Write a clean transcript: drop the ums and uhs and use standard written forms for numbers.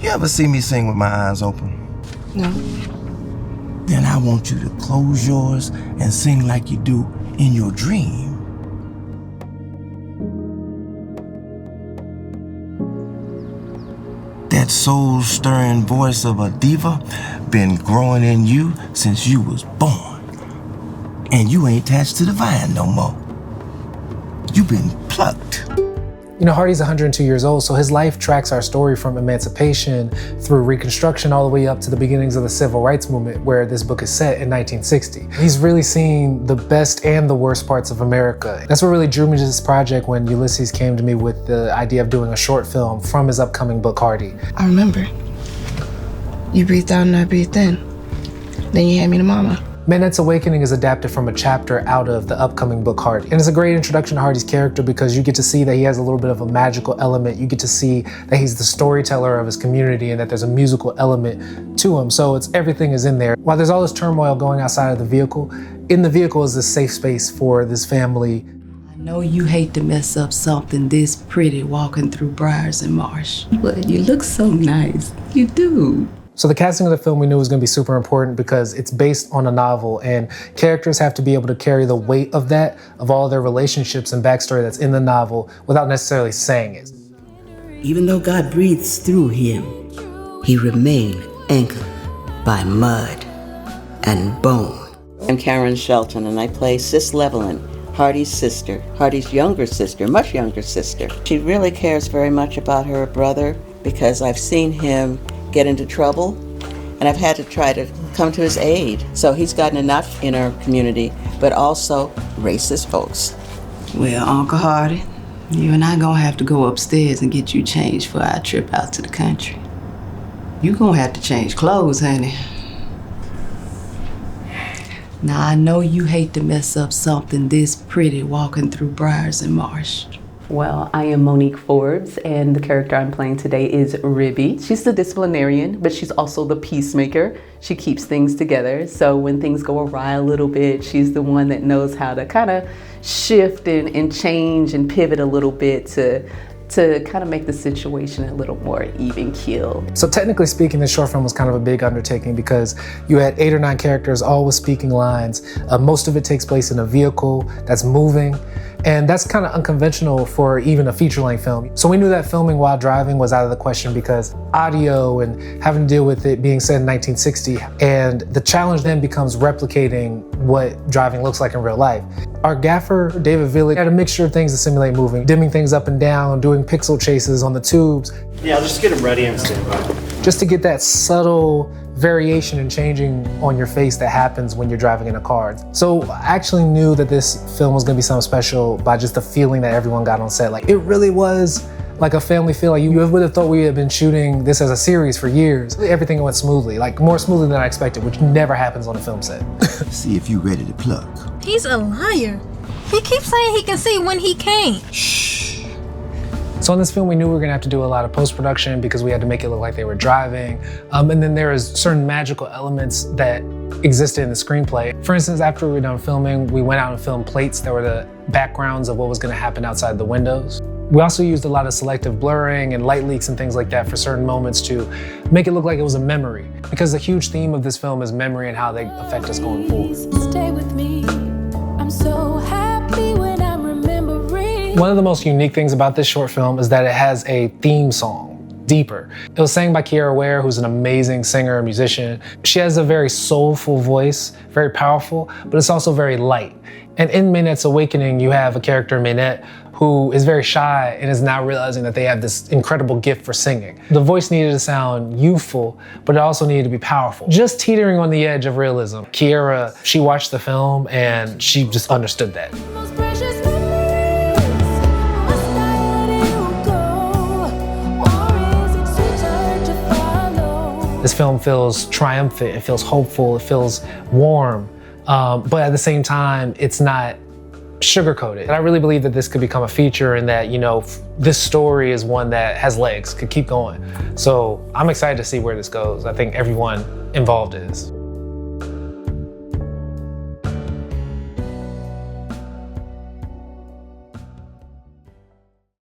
You ever see me sing with my eyes open? No. Then I want you to close yours and sing like you do in your dream. That soul-stirring voice of a diva been growing in you since you was born. And you ain't attached to the vine no more. You been plucked. You know, Hearty's 102 years old, so his life tracks our story from emancipation through Reconstruction all the way up to the beginnings of the Civil Rights Movement, where this book is set in 1960. He's really seen the best and the worst parts of America. That's what really drew me to this project when Ulysses came to me with the idea of doing a short film from his upcoming book, Hearty. I remember. You breathed out and I breathed in. Then you had me to mama. Maynet's Awakening is adapted from a chapter out of the upcoming book, Hearty. And it's a great introduction to Hearty's character because you get to see that he has a little bit of a magical element. You get to see that he's the storyteller of his community and that there's a musical element to him. So everything is in there. While there's all this turmoil going outside of the vehicle, in the vehicle is this safe space for this family. I know you hate to mess up something this pretty walking through briars and marsh, but you look so nice. You do. So the casting of the film we knew was going to be super important because it's based on a novel and characters have to be able to carry the weight of that, of all their relationships and backstory that's in the novel without necessarily saying it. Even though God breathes through him, he remained anchored by mud and bone. I'm Karen Shelton and I play Sis Levelin, Hearty's sister, Hearty's younger sister, much younger sister. She really cares very much about her brother because I've seen him get into trouble, and I've had to try to come to his aid. So he's gotten enough in our community, but also racist folks. Well, Uncle Hearty, you and I gonna have to go upstairs and get you changed for our trip out to the country. You gonna have to change clothes, honey. Now, I know you hate to mess up something this pretty walking through briars and marsh. Well, I am Monique Forbes, and the character I'm playing today is Ribby. She's the disciplinarian, but she's also the peacemaker. She keeps things together, so when things go awry a little bit, she's the one that knows how to kind of shift and change and pivot a little bit to kind of make the situation a little more even keel. So technically speaking, this short film was kind of a big undertaking because you had 8 or 9 characters, all with speaking lines. Most of it takes place in a vehicle that's moving. And that's kind of unconventional for even a feature-length film. So we knew that filming while driving was out of the question because audio and having to deal with it being set in 1960. And the challenge then becomes replicating what driving looks like in real life. Our gaffer, David Villig, had a mixture of things to simulate moving, dimming things up and down, doing pixel chases on the tubes. Yeah, I'll just get them ready and stand by. Just to get that subtle variation and changing on your face that happens when you're driving in a car. So I actually knew that this film was gonna be something special by just the feeling that everyone got on set. Like, it really was like a family feel. Like, you would have thought we had been shooting this as a series for years. Everything went smoothly, like more smoothly than I expected, which never happens on a film set. See if you ready to pluck. He's a liar. He keeps saying he can see when he can't. Shh. So in this film, we knew we were gonna have to do a lot of post-production because we had to make it look like they were driving. And then there is certain magical elements that existed in the screenplay. For instance, after we were done filming, we went out and filmed plates that were the backgrounds of what was gonna happen outside the windows. We also used a lot of selective blurring and light leaks and things like that for certain moments to make it look like it was a memory. Because the huge theme of this film is memory and how they affect us going forward. Stay with me. I'm so happy when I'm remembering. One of the most unique things about this short film is that it has a theme song, Deeper. It was sang by Kiara Ware, who's an amazing singer and musician. She has a very soulful voice, very powerful, but it's also very light. And in Maynet's Awakening, you have a character, Maaynet, who is very shy and is now realizing that they have this incredible gift for singing. The voice needed to sound youthful, but it also needed to be powerful. Just teetering on the edge of realism. Kiara, she watched the film and she just understood that. This film feels triumphant, it feels hopeful, it feels warm, but at the same time, it's not sugarcoated. And I really believe that this could become a feature and that, you know, this story is one that has legs, could keep going. So I'm excited to see where this goes. I think everyone involved is.